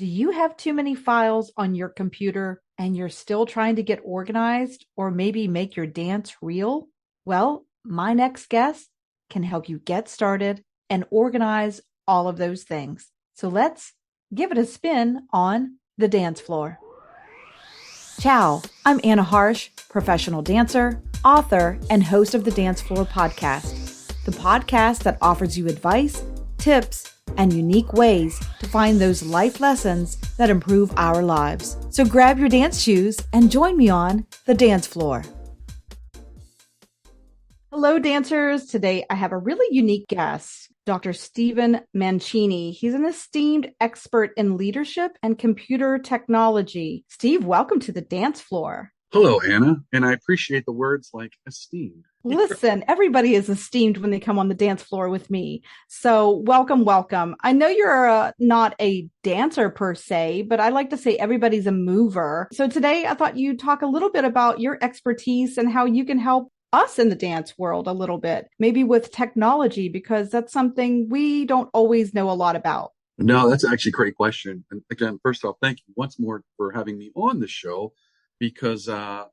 Do you have too many files on your computer and you're still trying to get organized or maybe make your dance real? Well, my next guest can help you get started and organize all of those things. So let's give it a spin on the dance floor. Ciao, I'm Anna Harsh, professional dancer, author, and host of the Dance Floor podcast, the podcast that offers you advice, tips, and unique ways to find those life lessons that improve our lives. So grab your dance shoes and join me on the dance floor. Hello, dancers. Today I have a really unique guest, Dr. Stephen Mancini. He's an esteemed expert in leadership and computer technology. Steve, welcome to the dance floor. Hello, Anna, and I appreciate the words like esteemed. Listen, everybody is esteemed when they come on the dance floor with me. So welcome, welcome. I know you're not a dancer per se, but I like to say everybody's a mover. So today I thought you'd talk a little bit about your expertise and how you can help us in the dance world a little bit, maybe with technology, because that's something we don't always know a lot about. No, that's actually a great question. And again, first off, thank you once more for having me on the show. Because, I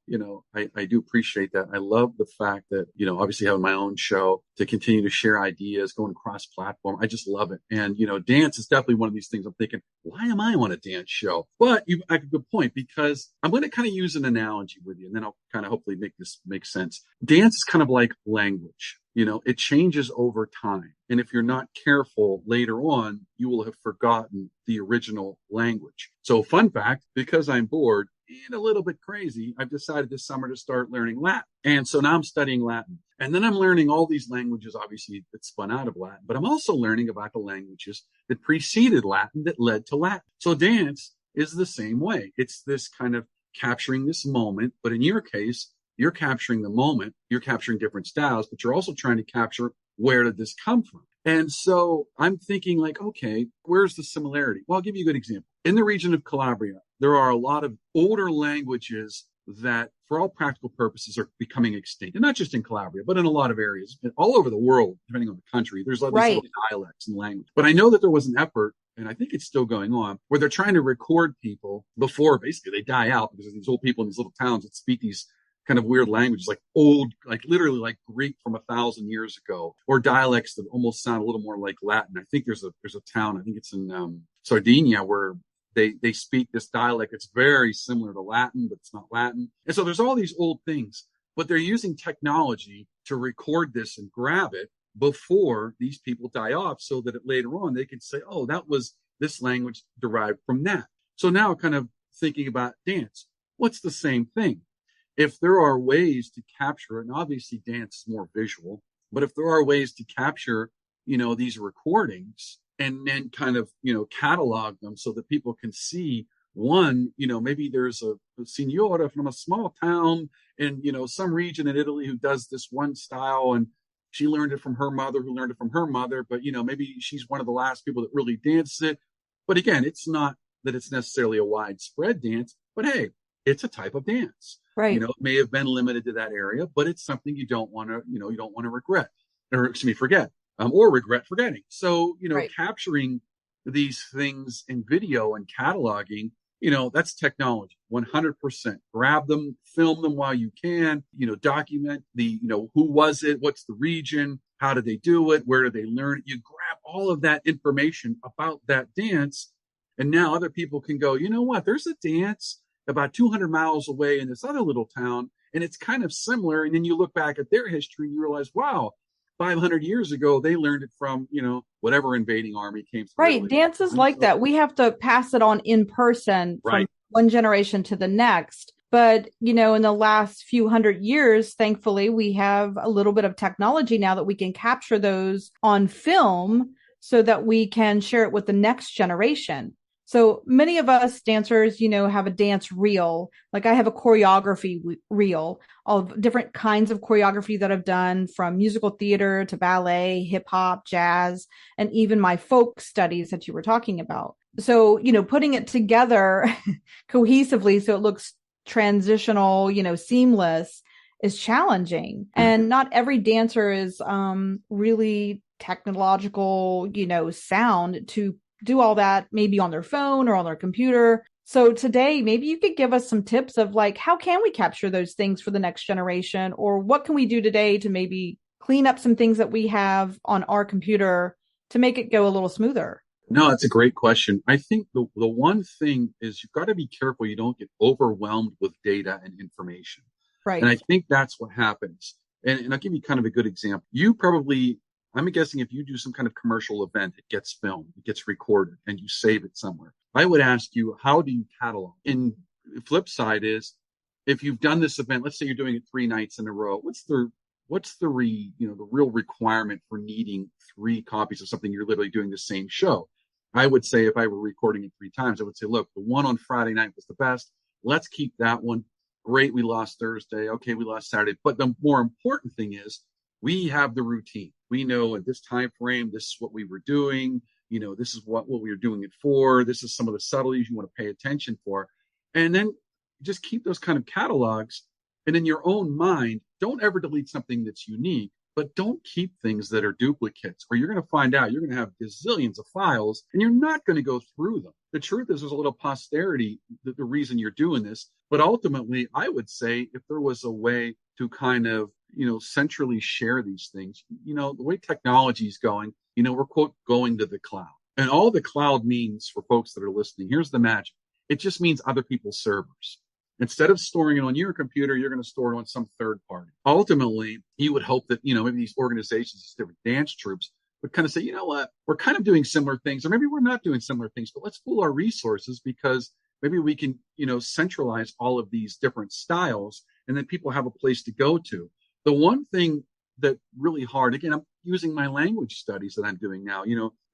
do appreciate that. I love the fact that, obviously having my own show to continue to share ideas, going cross platform. I just love it. And, dance is definitely one of these things I'm thinking, why am I on a dance show? But you make a good point, because I'm going to kind of use an analogy with you, and then I'll kind of hopefully make this make sense. Dance is kind of like language. It changes over time. And if you're not careful later on, you will have forgotten the original language. So fun fact, because I'm bored and a little bit crazy, I've decided this summer to start learning Latin. And so now I'm studying Latin. And then I'm learning all these languages, obviously, that spun out of Latin. But I'm also learning about the languages that preceded Latin that led to Latin. So dance is the same way. It's this kind of capturing this moment. But in your case, you're capturing the moment. You're capturing different styles, but you're also trying to capture where did this come from? And so I'm thinking like, okay, where's the similarity? Well, I'll give you a good example. In the region of Calabria, there are a lot of older languages that, for all practical purposes, are becoming extinct. And not just in Calabria, but in a lot of areas. All over the world, depending on the country, there's these little dialects and language. But I know that there was an effort, and I think it's still going on, where they're trying to record people before basically they die out, because these old people in these little towns that speak these kind of weird languages, like old, like literally like Greek from 1,000 years ago, or dialects that almost sound a little more like Latin. I think there's a town, I think it's in Sardinia, where they speak this dialect. It's very similar to Latin, but it's not Latin. And so there's all these old things, but they're using technology to record this and grab it before these people die off, so that later on they can say, oh, that was this language derived from that. So now kind of thinking about dance, what's the same thing? If there are ways to capture it, and obviously dance is more visual, but if there are ways to capture, these recordings and then kind of, catalog them so that people can see one, maybe there's a signora from a small town in, some region in Italy who does this one style, and she learned it from her mother, who learned it from her mother. But, maybe she's one of the last people that really dances it. But again, it's not that it's necessarily a widespread dance, but hey, it's a type of dance. Right. It may have been limited to that area, but it's something you don't want to, regret, or forget, or regret forgetting. So, Right. Capturing these things in video and cataloging, that's technology, 100%. Grab them, film them while you can, document who was it? What's the region? How did they do it? Where did they learn it? You grab all of that information about that dance. And now other people can go, you know what? There's a dance about 200 miles away in this other little town, and it's kind of similar. And then you look back at their history and you realize, wow, 500 years ago, they learned it from, whatever invading army came through. Right. Dance is like that. We have to pass it on in person from one generation to the next. But, in the last few hundred years, thankfully, we have a little bit of technology now that we can capture those on film so that we can share it with the next generation. So many of us dancers, have a dance reel. Like I have a choreography reel of different kinds of choreography that I've done, from musical theater to ballet, hip hop, jazz, and even my folk studies that you were talking about. So, putting it together cohesively so it looks transitional, seamless is challenging. And not every dancer is really technological, sound to do all that maybe on their phone or on their computer. So today, maybe you could give us some tips of like, how can we capture those things for the next generation? Or what can we do today to maybe clean up some things that we have on our computer to make it go a little smoother? No, that's a great question. I think the one thing is you've got to be careful you don't get overwhelmed with data and information. And I Right. think that's what happens. And I'll give you kind of a good example. You probably, I'm guessing if you do some kind of commercial event, it gets filmed, it gets recorded, and you save it somewhere. I would ask you, how do you catalog? And the flip side is, if you've done this event, let's say you're doing it 3 nights in a row, the real requirement for needing 3 copies of something you're literally doing the same show? I would say if I were recording it 3 times, I would say, look, the one on Friday night was the best. Let's keep that one. Great, we lost Thursday. Okay, we lost Saturday. But the more important thing is we have the routine. We know at this time frame, this is what we were doing. This is what we were doing it for. This is some of the subtleties you want to pay attention for. And then just keep those kind of catalogs. And in your own mind, don't ever delete something that's unique, but don't keep things that are duplicates, or you're going to find out you're going to have gazillions of files and you're not going to go through them. The truth is there's a little posterity, the reason you're doing this. But ultimately, I would say if there was a way to kind of, centrally share these things, the way technology is going, we're quote going to the cloud. And all the cloud means for folks that are listening, here's the magic. It just means other people's servers. Instead of storing it on your computer, you're going to store it on some third party. Ultimately, you would hope that, maybe these organizations, these different dance troops would kind of say, you know what, we're kind of doing similar things, or maybe we're not doing similar things, but let's pool our resources because maybe we can, centralize all of these different styles and then people have a place to go to. The one thing that really hard, again, I'm using my language studies that I'm doing now,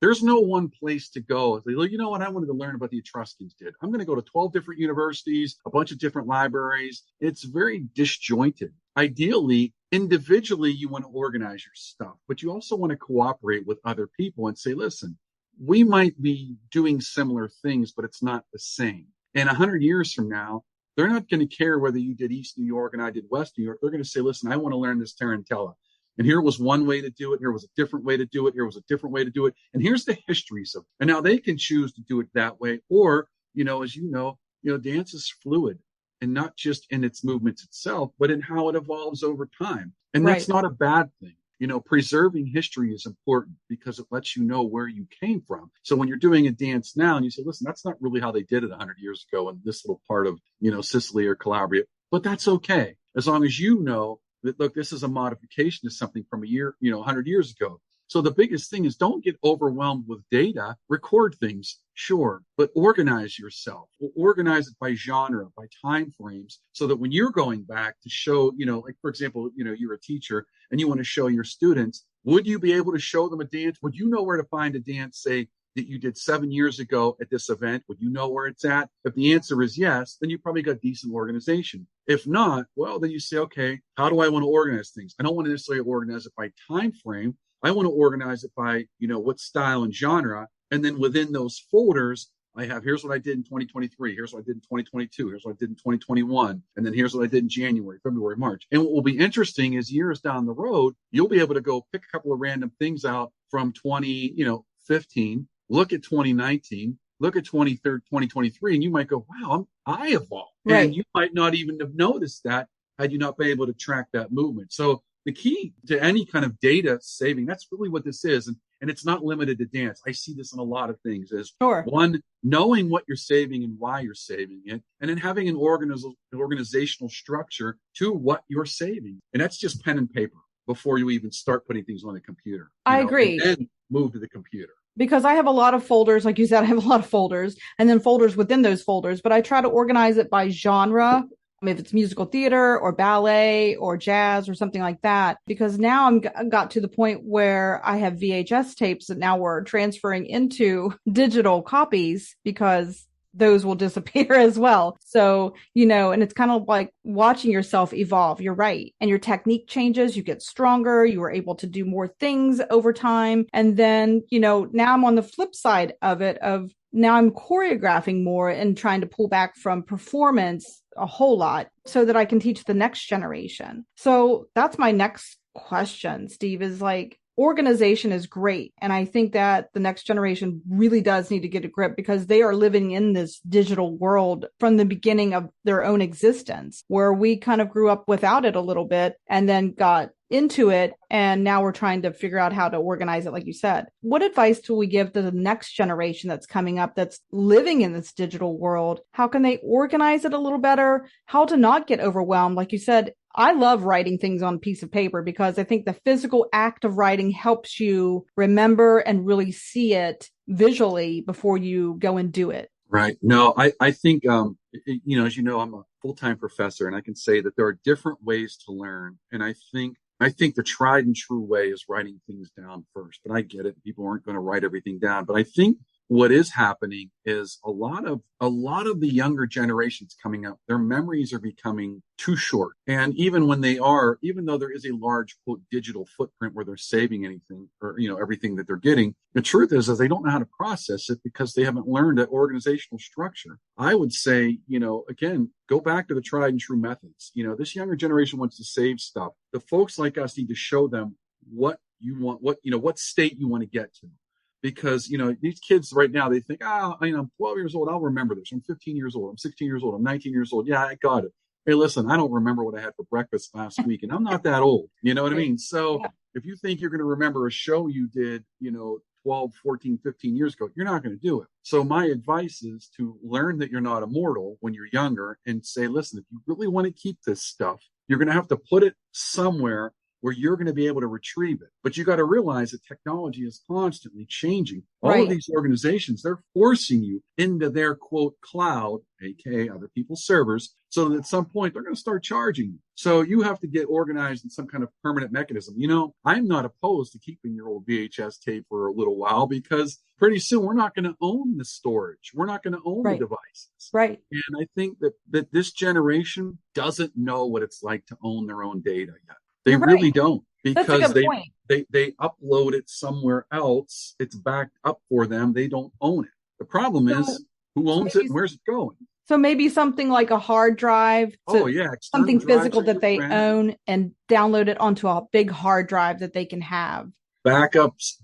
there's no one place to go. You know what? I wanted to learn about the Etruscans did. I'm going to go to 12 different universities, a bunch of different libraries. It's very disjointed. Ideally, individually, you want to organize your stuff, but you also want to cooperate with other people and say, listen, we might be doing similar things, but it's not the same. And 100 years from now, they're not going to care whether you did East New York and I did West New York. They're going to say, listen, I want to learn this tarantella. And here was one way to do it. Here was a different way to do it. Here was a different way to do it. And here's the histories of it. And now they can choose to do it that way. Or, as dance is fluid and not just in its movements itself, but in how it evolves over time. And that's not a bad thing. Preserving history is important because it lets you know where you came from. So when you're doing a dance now and you say, listen, that's not really how they did it 100 years ago in this little part of, Sicily or Calabria, but that's okay. As long as you know that, look, this is a modification to something from 100 years ago. So the biggest thing is don't get overwhelmed with data. Record things, sure, but organize yourself. Organize it by genre, by time frames, so that when you're going back to show, like, for example, you're a teacher and you want to show your students, would you be able to show them a dance? Would you know where to find a dance, say, that you did 7 years ago at this event? Would you know where it's at? If the answer is yes, then you probably got decent organization. If not, well, then you say, okay, how do I want to organize things? I don't want to necessarily organize it by time frame. I want to organize it by, what style and genre. And then within those folders, I have, here's what I did in 2023. Here's what I did in 2022. Here's what I did in 2021. And then here's what I did in January, February, March. And what will be interesting is years down the road, you'll be able to go pick a couple of random things out from 2015, look at 2019, look at 2023, and you might go, wow, I evolved. Right. And you might not even have noticed that had you not been able to track that movement. So the key to any kind of data saving, that's really what this is. And it's not limited to dance. I see this in a lot of things is one, knowing what you're saving and why you're saving it, and then having an organizational structure to what you're saving. And that's just pen and paper before you even start putting things on the computer. I agree. And then move to the computer. Because I have a lot of folders, like you said, I have a lot of folders and then folders within those folders, but I try to organize it by genre. If it's musical theater or ballet or jazz or something like that, because now I'm got to the point where I have VHS tapes that now we're transferring into digital copies because those will disappear as well. So, and it's kind of like watching yourself evolve. You're right. And your technique changes. You get stronger. You are able to do more things over time. And then, now I'm on the flip side of it of now I'm choreographing more and trying to pull back from performance a whole lot so that I can teach the next generation. So that's my next question, Steve, is like, organization is great. And I think that the next generation really does need to get a grip because they are living in this digital world from the beginning of their own existence, where we kind of grew up without it a little bit and then got into it. And now we're trying to figure out how to organize it, like you said. What advice do we give to the next generation that's coming up, that's living in this digital world? How can they organize it a little better? How to not get overwhelmed? Like you said, I love writing things on a piece of paper because I think the physical act of writing helps you remember and really see it visually before you go and do it. Right. No, I think, as you know, I'm a full-time professor, and I can say that there are different ways to learn. And I think the tried and true way is writing things down first. But I get it. People aren't going to write everything down. But I think what is happening is a lot of the younger generations coming up, their memories are becoming too short. And even though there is a large quote digital footprint where they're saving anything or, everything that they're getting, the truth is they don't know how to process it because they haven't learned an organizational structure. I would say, again, go back to the tried and true methods. This younger generation wants to save stuff. The folks like us need to show them what you want, what state you want to get to. Because, these kids right now, they think, I'm 12 years old. I'll remember this. I'm 15 years old. I'm 16 years old. I'm 19 years old. Yeah, I got it. Hey, listen, I don't remember what I had for breakfast last week, and I'm not that old. You know what I mean? So if you think you're going to remember a show you did, 12, 14, 15 years ago, you're not going to do it. So my advice is to learn that you're not immortal when you're younger and say, listen, if you really want to keep this stuff, you're going to have to put it somewhere where you're going to be able to retrieve it. But you got to realize that technology is constantly changing. All of these organizations, they're forcing you into their quote cloud, aka other people's servers, so that at some point they're going to start charging you. So you have to get organized in some kind of permanent mechanism. I'm not opposed to keeping your old VHS tape for a little while because pretty soon we're not going to own the storage. We're not going to own the devices. Right. And I think that this generation doesn't know what it's like to own their own data yet. They really don't, because they upload it somewhere else. It's backed up for them. They don't own it. The problem is who owns it and where's it going? So maybe something like a hard drive. Something physical that they own and download it onto a big hard drive that they can have. Backups.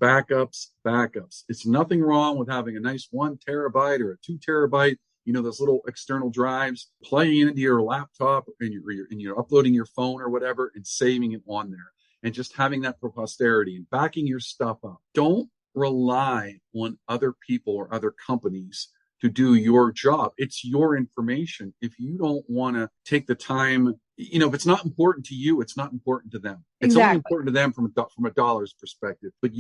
It's nothing wrong with having a nice 1 terabyte or a 2 terabyte. Those little external drives, playing into your laptop and you're uploading your phone or whatever and saving it on there and just having that for posterity and backing your stuff up. Don't rely on other people or other companies to do your job. It's your information. If you don't want to take the time, if it's not important to you, it's not important to them. It's only important to them from a dollar's perspective. But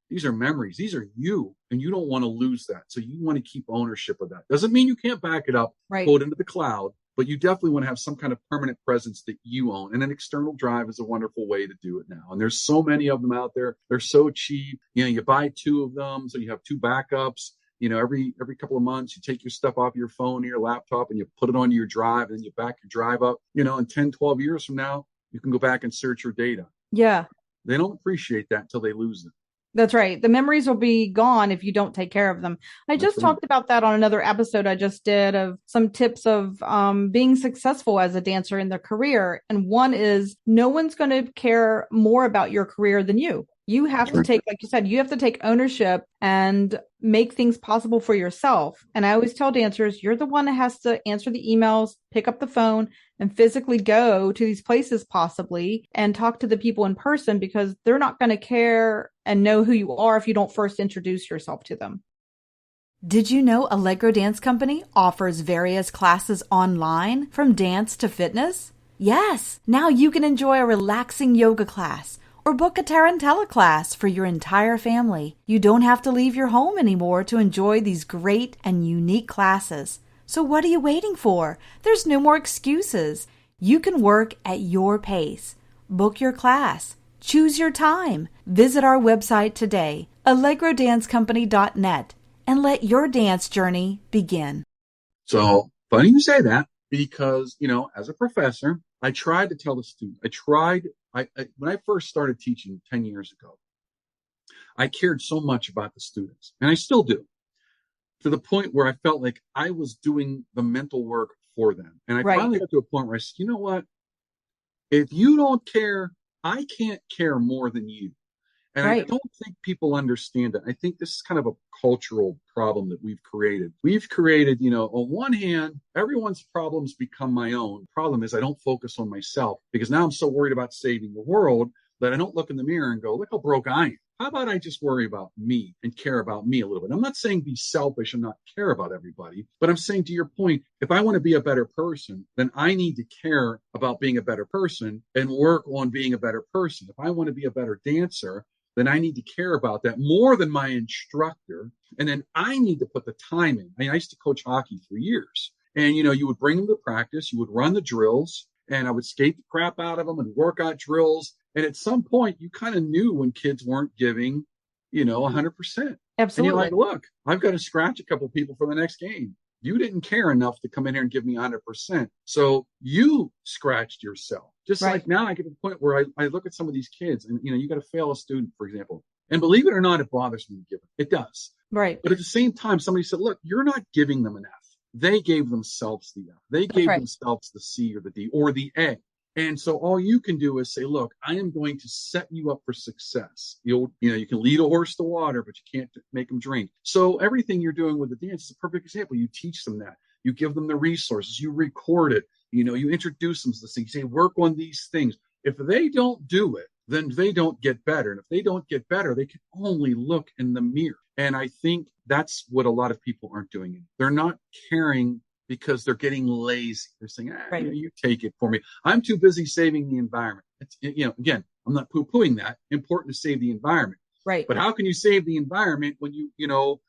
these are memories. These are you, and you don't want to lose that. So you want to keep ownership of that. Doesn't mean you can't back it up, quote, into the cloud, but you definitely want to have some kind of permanent presence that you own. And an external drive is a wonderful way to do it now. And there's so many of them out there. They're so cheap. You buy 2 of them, so you have 2 backups. Every couple of months, you take your stuff off your phone or your laptop and you put it onto your drive, and then you back your drive up. In 10, 12 years from now, you can go back and search your data. Yeah. They don't appreciate that until they lose it. That's right. The memories will be gone if you don't take care of them. I just talked about that on another episode I just did of some tips of being successful as a dancer in their career. And one is no one's going to care more about your career than you. You have to take, like you said, you have to take ownership and make things possible for yourself. And I always tell dancers, you're the one that has to answer the emails, pick up the phone, and physically go to these places possibly and talk to the people in person, because they're not going to care and know who you are if you don't first introduce yourself to them. Did you know Allegro Dance Company offers various classes online from dance to fitness? Yes, now you can enjoy a relaxing yoga class or book a Tarantella class for your entire family. You don't have to leave your home anymore to enjoy these great and unique classes. So what are you waiting for? There's no more excuses. You can work at your pace. Book your class. Choose your time. Visit our website today, allegrodancecompany.net, and let your dance journey begin. So funny you say that, because, as a professor, I tried to tell the student, when I first started teaching 10 years ago, I cared so much about the students, and I still do, to the point where I felt like I was doing the mental work for them. And I finally got to a point where I said, you know what? If you don't care, I can't care more than you. And I don't think people understand it. I think this is kind of a cultural problem that we've created. We've created, on one hand, everyone's problems become my own. Problem is I don't focus on myself because now I'm so worried about saving the world that I don't look in the mirror and go, look how broke I am. How about I just worry about me and care about me a little bit? I'm not saying be selfish and not care about everybody, but I'm saying to your point, if I want to be a better person, then I need to care about being a better person and work on being a better person. If I want to be a better dancer, then I need to care about that more than my instructor. And then I need to put the time in. I mean, I used to coach hockey for years. And, you would bring them to practice, you would run the drills, and I would skate the crap out of them and work out drills. And at some point, you kind of knew when kids weren't giving, 100%. Absolutely. And you're like, look, I've got to scratch a couple people for the next game. You didn't care enough to come in here and give me 100%. So you scratched yourself. Just like now I get to the point where I look at some of these kids and, you got to fail a student, for example. And believe it or not, it bothers me to give it. It does. Right. But at the same time, somebody said, look, you're not giving them an F. They gave themselves the F. They gave themselves the C or the D or the A. And so all you can do is say, look, I am going to set you up for success. You can lead a horse to water, but you can't make them drink. So everything you're doing with the dance is a perfect example. You teach them that. You give them the resources. You record it. You introduce them to this thing. You say, work on these things. If they don't do it, then they don't get better. And if they don't get better, they can only look in the mirror. And I think that's what a lot of people aren't doing. They're not caring because they're getting lazy. They're saying, you take it for me. I'm too busy saving the environment. It's, again, I'm not poo-pooing that. Important to save the environment. Right. But how can you save the environment when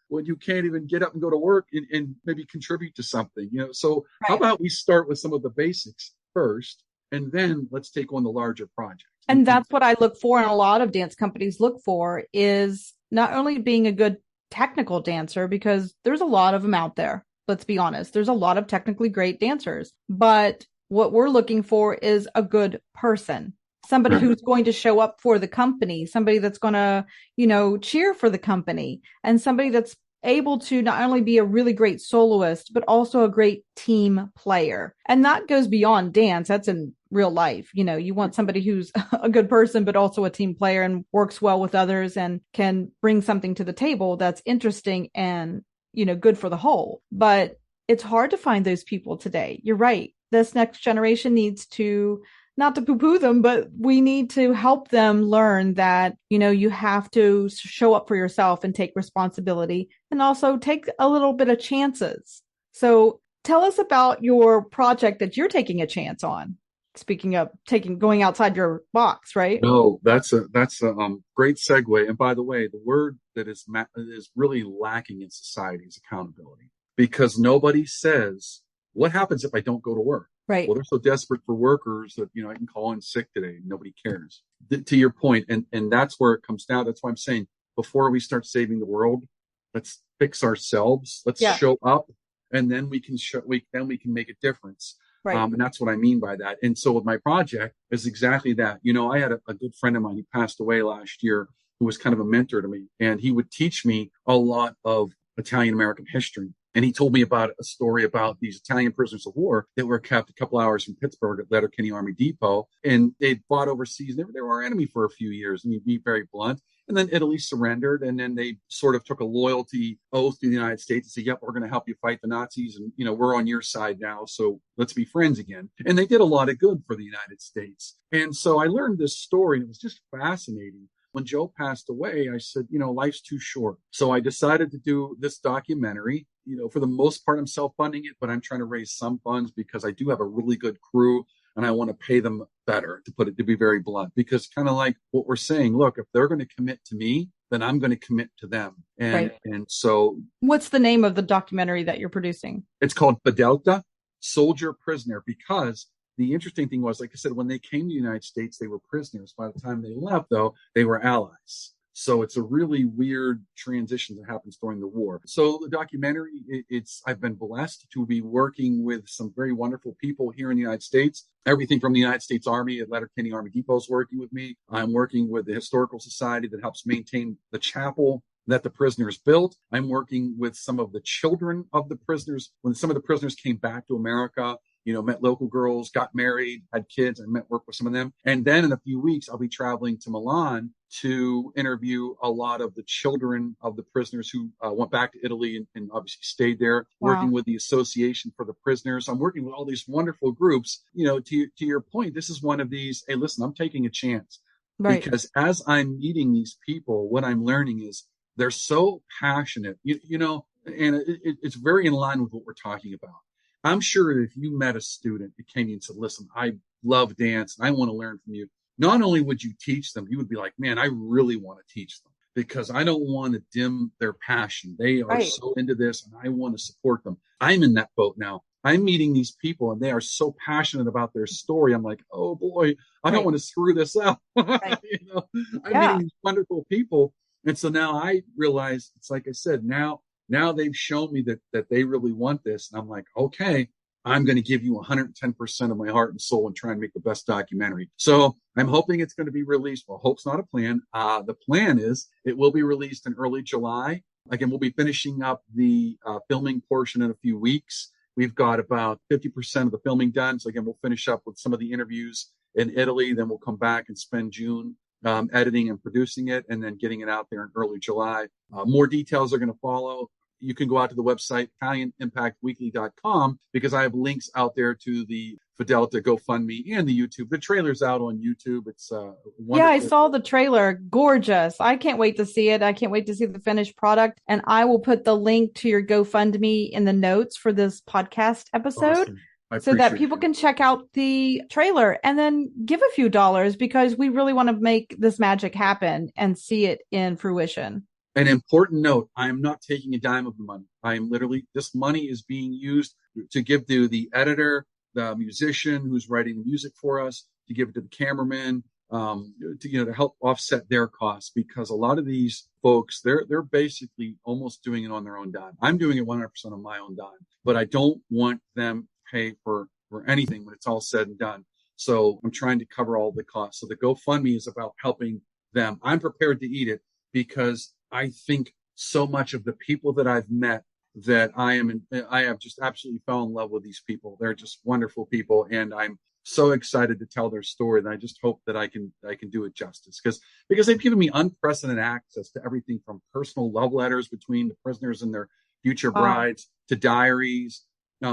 when you can't even get up and go to work and maybe contribute to something? So how about we start with some of the basics first, and then let's take on the larger project. And that's what I look for, and a lot of dance companies look for, is not only being a good technical dancer, because there's a lot of them out there. Let's be honest. There's a lot of technically great dancers, but what we're looking for is a good person, somebody who's going to show up for the company, somebody that's going to, cheer for the company, and somebody that's able to not only be a really great soloist, but also a great team player. And that goes beyond dance. That's in real life. You want somebody who's a good person, but also a team player and works well with others and can bring something to the table that's interesting and, good for the whole. But it's hard to find those people today. You're right. This next generation needs to, not to poo-poo them, but we need to help them learn that, you have to show up for yourself and take responsibility, and also take a little bit of chances. So tell us about your project that you're taking a chance on. Speaking of going outside your box, right? No, that's a great segue. And by the way, the word that is really lacking in society is accountability, because nobody says, what happens if I don't go to work? Right. Well, they're so desperate for workers that, I can call in sick today and nobody cares. To your point, and that's where it comes down. That's why I'm saying, before we start saving the world, let's fix ourselves. Let's show up, and then we can make a difference. Right. And that's what I mean by that. And so with my project is exactly that. I had a good friend of mine who passed away last year, who was kind of a mentor to me, and he would teach me a lot of Italian American history. And he told me about a story about these Italian prisoners of war that were kept a couple hours from Pittsburgh at Letterkenny Army Depot. And they'd fought overseas. They were our enemy for a few years. And he'd be very blunt. And then Italy surrendered. And then they sort of took a loyalty oath to the United States and said, yep, we're going to help you fight the Nazis. And, we're on your side now. So let's be friends again. And they did a lot of good for the United States. And so I learned this story, and it was just fascinating. When Joe passed away, I said, life's too short. So I decided to do this documentary. For the most part, I'm self-funding it, but I'm trying to raise some funds because I do have a really good crew, and I want to pay them better, to be very blunt, because kind of like what we're saying, look, if they're going to commit to me, then I'm going to commit to them. And so what's the name of the documentary that you're producing? It's called Fedelta, Soldier Prisoner, because the interesting thing was, like I said, when they came to the United States, they were prisoners. By the time they left, though, they were allies. So it's a really weird transition that happens during the war. So the documentary, I've been blessed to be working with some very wonderful people here in the United States. Everything from the United States Army at Letterkenny Army Depot is working with me. I'm working with the Historical Society that helps maintain the chapel that the prisoners built. I'm working with some of the children of the prisoners. When some of the prisoners came back to America, met local girls, got married, had kids, and worked with some of them. And then in a few weeks, I'll be traveling to Milan to interview a lot of the children of the prisoners who went back to Italy and obviously stayed there, working with the Association for the Prisoners. I'm working with all these wonderful groups. To your point, this is one of these, hey, listen, I'm taking a chance. Right. Because as I'm meeting these people, what I'm learning is they're so passionate, and it's very in line with what we're talking about. I'm sure if you met a student that came in and said, listen, I love dance and I want to learn from you, not only would you teach them, you would be like, man, I really want to teach them because I don't want to dim their passion. They are so into this and I want to support them. I'm in that boat now. I'm meeting these people and they are so passionate about their story. I'm like, oh boy, I don't want to screw this up. I'm meeting these wonderful people. And so now I realize it's like I said, now they've shown me that they really want this. And I'm like, okay, I'm going to give you 110% of my heart and soul and try and make the best documentary. So I'm hoping it's going to be released. Well, hope's not a plan. The plan is it will be released in early July. Again, we'll be finishing up the filming portion in a few weeks. We've got about 50% of the filming done. So again, we'll finish up with some of the interviews in Italy. Then we'll come back and spend June editing and producing it and then getting it out there in early July. More details are going to follow. You can go out to the website, ItalianImpactWeekly.com, because I have links out there to the Fidelta GoFundMe and the YouTube. The trailer's out on YouTube. It's wonderful. Yeah, I saw the trailer. Gorgeous. I can't wait to see it. I can't wait to see the finished product. And I will put the link to your GoFundMe in the notes for this podcast episode. Awesome. So that people can check out the trailer and then give a few dollars because we really want to make this magic happen and see it in fruition. An important note, I am not taking a dime of the money. I am literally, this money is being used to give to the editor, the musician who's writing the music for us, to give it to the cameraman, to help offset their costs, because a lot of these folks, they're basically almost doing it on their own dime. I'm doing it 100% on my own dime, but I don't want them to pay for anything when it's all said and done. So I'm trying to cover all the costs. So the GoFundMe is about helping them. I'm prepared to eat it because I think so much of the people that I've met that I have just absolutely fell in love with these people. They're just wonderful people. And I'm so excited to tell their story. And I just hope that I can do it justice because they've given me unprecedented access to everything from personal love letters between the prisoners and their future brides to diaries,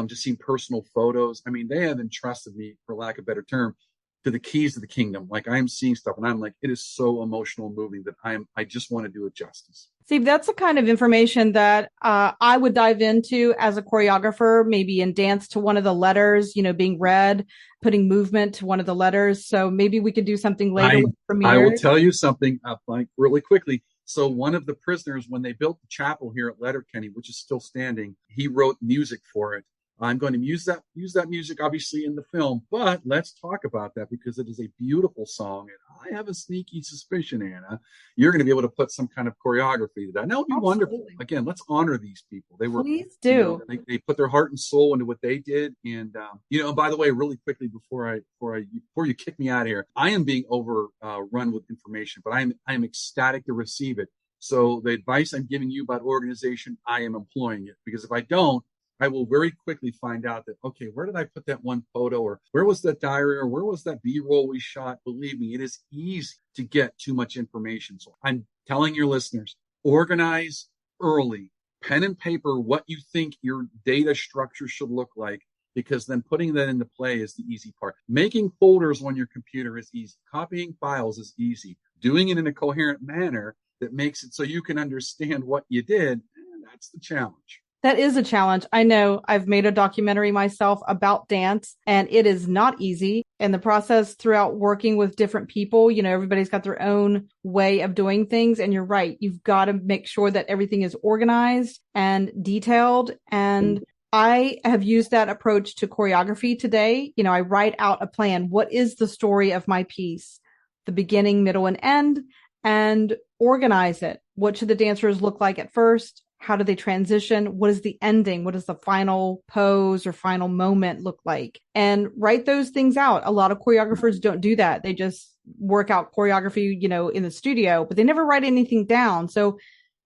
just seeing personal photos. I mean, they have entrusted me, for lack of a better term, to the keys of the kingdom. Like I'm seeing stuff and I'm like, it is so emotional and moving that I just want to do it justice. Steve, that's the kind of information that I would dive into as a choreographer, maybe in dance to one of the letters, being read, putting movement to one of the letters. So maybe we could do something later with premiere. I will tell you something like really quickly. So one of the prisoners, when they built the chapel here at Letterkenny, which is still standing, he wrote music for it. I'm going to use that music, obviously, in the film, but let's talk about that because it is a beautiful song. And I have a sneaky suspicion, Anna, you're going to be able to put some kind of choreography to that. And that would be wonderful. Again, let's honor these people. Please do. They put their heart and soul into what they did. And, by the way, really quickly before you kick me out of here, I am being overrun with information, but I am ecstatic to receive it. So the advice I'm giving you about organization, I am employing it because if I don't, I will very quickly find out that, okay, where did I put that one photo or where was that diary or where was that B-roll we shot? Believe me, it is easy to get too much information. So I'm telling your listeners, organize early, pen and paper, what you think your data structure should look like, because then putting that into play is the easy part. Making folders on your computer is easy. Copying files is easy. Doing it in a coherent manner that makes it so you can understand what you did, that's the challenge. That is a challenge. I know I've made a documentary myself about dance and it is not easy. And the process throughout working with different people, everybody's got their own way of doing things. And you're right. You've got to make sure that everything is organized and detailed. And I have used that approach to choreography today. I write out a plan. What is the story of my piece? The beginning, middle, and end, and organize it. What should the dancers look like at first? How do they transition? What is the ending? What does the final pose or final moment look like? And write those things out. A lot of choreographers don't do that. They just work out choreography, in the studio, but they never write anything down. So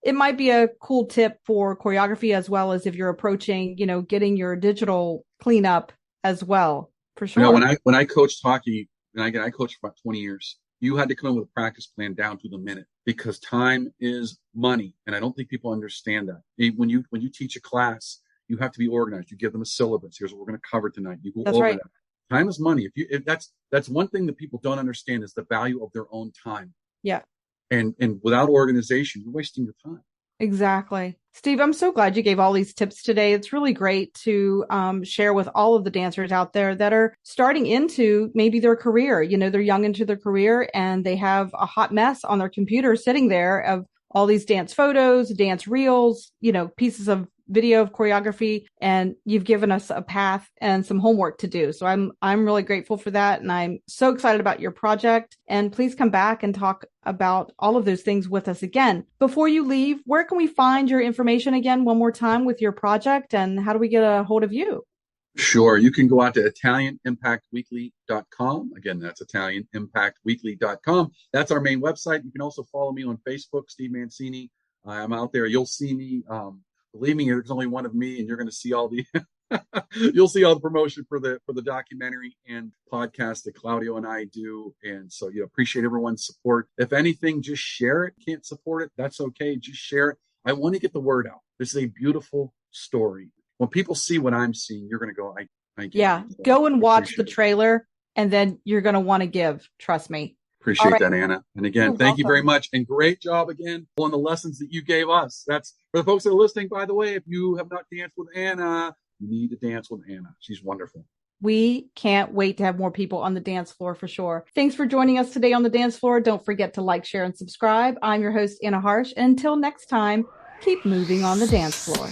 it might be a cool tip for choreography as well as if you're approaching, getting your digital cleanup as well, for You know, sure. when I coached hockey, and again, I coached for about 20 years, you had to come in with a practice plan down to the minute because time is money. And I don't think people understand that. When you teach a class, you have to be organized. You give them a syllabus. Here's what we're going to cover tonight. You go That's over right. that. Time is money. If that's one thing that people don't understand is the value of their own time. Yeah. And without organization, you're wasting your time. Exactly. Steve, I'm so glad you gave all these tips today. It's really great to share with all of the dancers out there that are starting into maybe their career. You know, they're young into their career and they have a hot mess on their computer sitting there of all these dance photos, dance reels, you know, pieces of video of choreography, and you've given us a path and some homework to do. So I'm really grateful for that, and I'm so excited about your project. And please come back and talk about all of those things with us again. Before you leave, where can we find your information again one more time with your project, and how do we get a hold of you? Sure. You can go out to ItalianImpactWeekly.com. Again, that's ItalianImpactWeekly.com. That's our main website. You can also follow me on Facebook, Steve Mancini. I'm out there. You'll see me. Believe me, there's only one of me, and you're going to see all the you'll see all the promotion for the documentary and podcast that Claudio and I do. And so appreciate everyone's support. If anything, just share it. Can't support it, that's okay. Just share it. I want to get the word out. This is a beautiful story. When people see what I'm seeing, you're going to go, I get Yeah, it. go and watch the trailer, and then you're going to want to give. Trust me. Appreciate that, Anna. And again, You're thank you very welcome. much. And great job again on the lessons that you gave us. That's for the folks that are listening, by the way, if you have not danced with Anna, you need to dance with Anna. She's wonderful. We can't wait to have more people on the dance floor for sure. Thanks for joining us today on the dance floor. Don't forget to like, share, and subscribe. I'm your host, Anna Harsh. And until next time, keep moving on the dance floor.